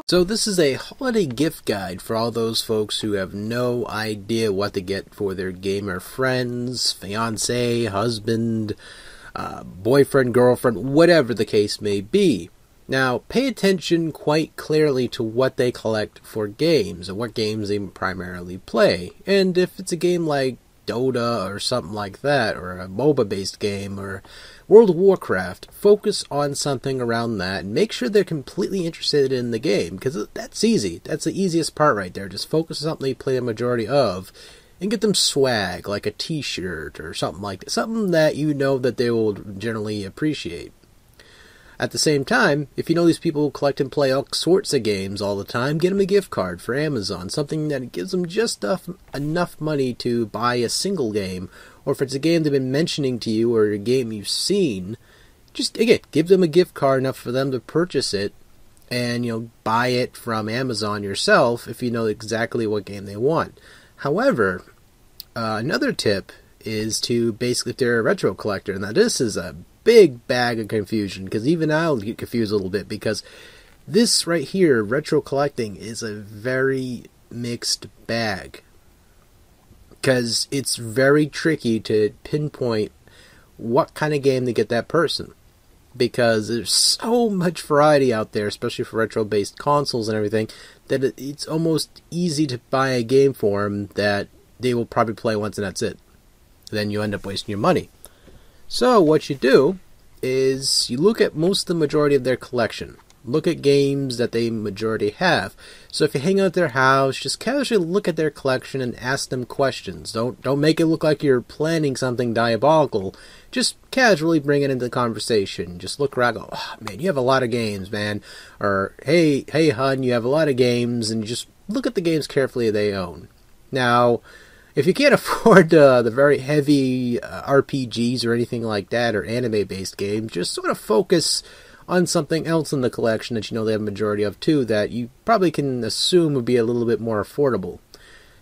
So this is a holiday gift guide for all those folks who have no idea what to get for their gamer friends, fiance, husband, boyfriend, girlfriend, whatever the case may be. Now, pay attention quite clearly to what they collect for games and what games they primarily play. And if it's a game like Dota or something like that, or a MOBA-based game, or World of Warcraft, focus on something around that and make sure they're completely interested in the game, because that's easy. That's the easiest part right there. Just focus on something they play a majority of and get them swag, like a t-shirt or something like that. Something that you know that they will generally appreciate. At the same time, if you know these people collect and play all sorts of games all the time, get them a gift card for Amazon, something that gives them just enough money to buy a single game, or if it's a game they've been mentioning to you or a game you've seen, just, again, give them a gift card enough for them to purchase it and, buy it from Amazon yourself if you know exactly what game they want. However, another tip is to basically, if they're a retro collector, now this is a big bag of confusion, because even I'll get confused a little bit, because this right here, retro collecting, is a very mixed bag, because it's very tricky to pinpoint what kind of game to get that person, because there's so much variety out there, especially for retro based consoles and everything, that it's almost easy to buy a game for them that they will probably play once and that's it. Then you end up wasting your money. So what you do is you look at the majority of their collection. Look at games that they majority have. So if you hang out at their house, just casually look at their collection and ask them questions. Don't make it look like you're planning something diabolical. Just casually bring it into the conversation. Just look around, go, oh, man, you have a lot of games, man. Or, hey, hun, you have a lot of games, and just look at the games carefully they own. Now, if you can't afford the very heavy RPGs or anything like that, or anime-based games, just sort of focus on something else in the collection that you know they have a majority of too, that you probably can assume would be a little bit more affordable.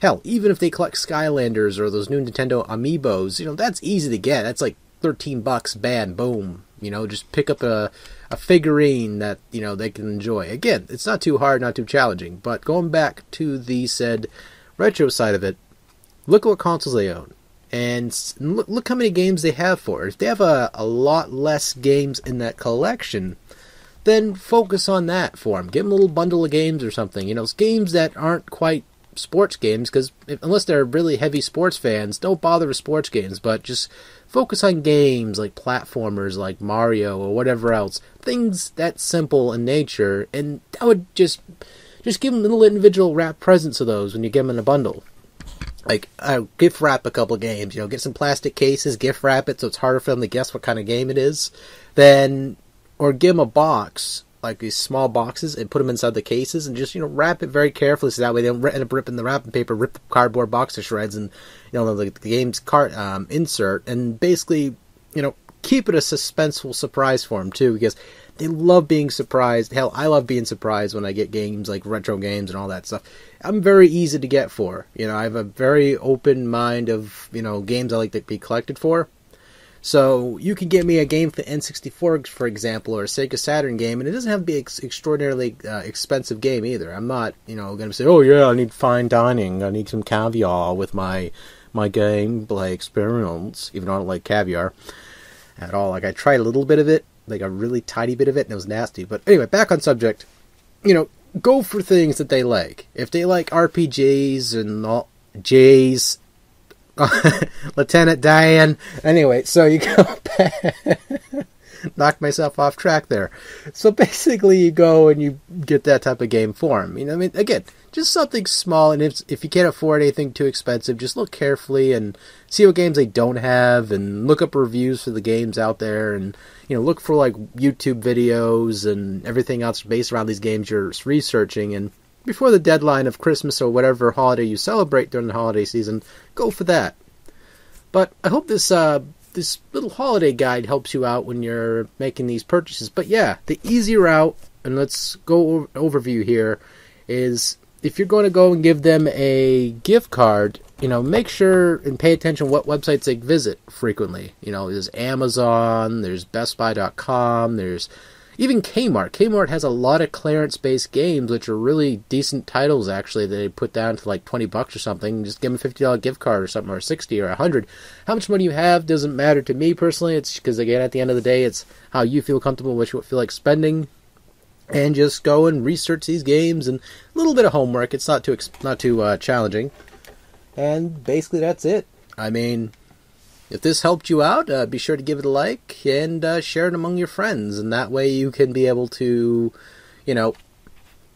Hell, even if they collect Skylanders or those new Nintendo Amiibos, that's easy to get. That's like $13, bam, boom. Just pick up a figurine that, they can enjoy. Again, it's not too hard, not too challenging, but going back to the said retro side of it, look at what consoles they own, and look how many games they have for it. If they have a lot less games in that collection, then focus on that for them. Give them a little bundle of games or something. It's games that aren't quite sports games, because unless they're really heavy sports fans, don't bother with sports games, but just focus on games like platformers like Mario or whatever else. Things that simple in nature, and that would just give them little individual wrap presents of those when you get them in a bundle. Like, gift wrap a couple games, get some plastic cases, gift wrap it so it's harder for them to guess what kind of game it is. Or give them a box, like these small boxes, and put them inside the cases, and just, wrap it very carefully so that way they don't end up ripping the wrapping paper, rip the cardboard box to shreds, and, the game's insert, and basically, keep it a suspenseful surprise for them, too, because they love being surprised. Hell, I love being surprised when I get games like retro games and all that stuff. I'm very easy to get for. I have a very open mind of, games I like to be collected for. So you can get me a game for the N64, for example, or a Sega Saturn game, and it doesn't have to be an extraordinarily expensive game either. I'm not, going to say, oh yeah, I need fine dining, I need some caviar with my gameplay experience, even though I don't like caviar at all. Like, I tried a little bit of it, like a really tiny bit of it, and it was nasty. But anyway, back on subject. Go for things that they like. If they like RPGs and all J's, Lieutenant Dan. Anyway, so you go back. Knocked myself off track there. So basically, you go and you get that type of game for them. Again, just something small. And if you can't afford anything too expensive, just look carefully and see what games they don't have, and look up reviews for the games out there, and look for like YouTube videos and everything else based around these games you're researching. And before the deadline of Christmas or whatever holiday you celebrate during the holiday season, go for that. But I hope this little holiday guide helps you out when you're making these purchases. But yeah, the easy route, and let's go overview here, is if you're going to go and give them a gift card, make sure and pay attention what websites they visit frequently. There's Amazon, there's BestBuy.com, there's Even Kmart. Kmart has a lot of clearance-based games, which are really decent titles, actually, that they put down to like $20 or something. Just give them a $50 gift card or something, or 60 or 100. How much money you have doesn't matter to me personally. It's because, again, at the end of the day, it's how you feel comfortable, what you feel like spending. And just go and research these games, and a little bit of homework. It's not too challenging. And basically that's it. I mean, if this helped you out, be sure to give it a like and share it among your friends. And that way you can be able to,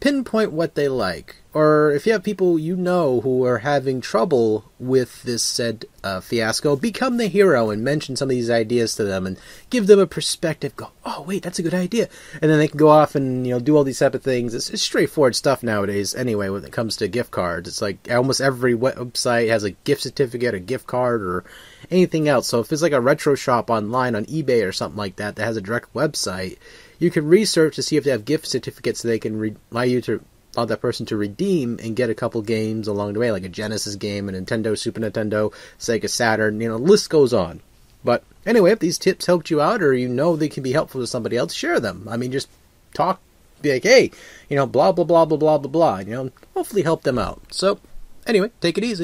pinpoint what they like. Or if you have people you know who are having trouble with this said fiasco, become the hero and mention some of these ideas to them and give them a perspective. Go, oh, wait, that's a good idea. And then they can go off and do all these type of things. It's straightforward stuff nowadays anyway when it comes to gift cards. It's like almost every website has a gift certificate, a gift card, or anything else. So if it's like a retro shop online on eBay or something like that that has a direct website, you can research to see if they have gift certificates so they can allow that person to redeem and get a couple games along the way, like a Genesis game, a Nintendo, Super Nintendo, Sega Saturn, the list goes on. But anyway, if these tips helped you out, or they can be helpful to somebody else, share them. I mean, just talk, be like, hey, blah, blah, blah, blah, blah, blah, blah, hopefully help them out. So, anyway, take it easy.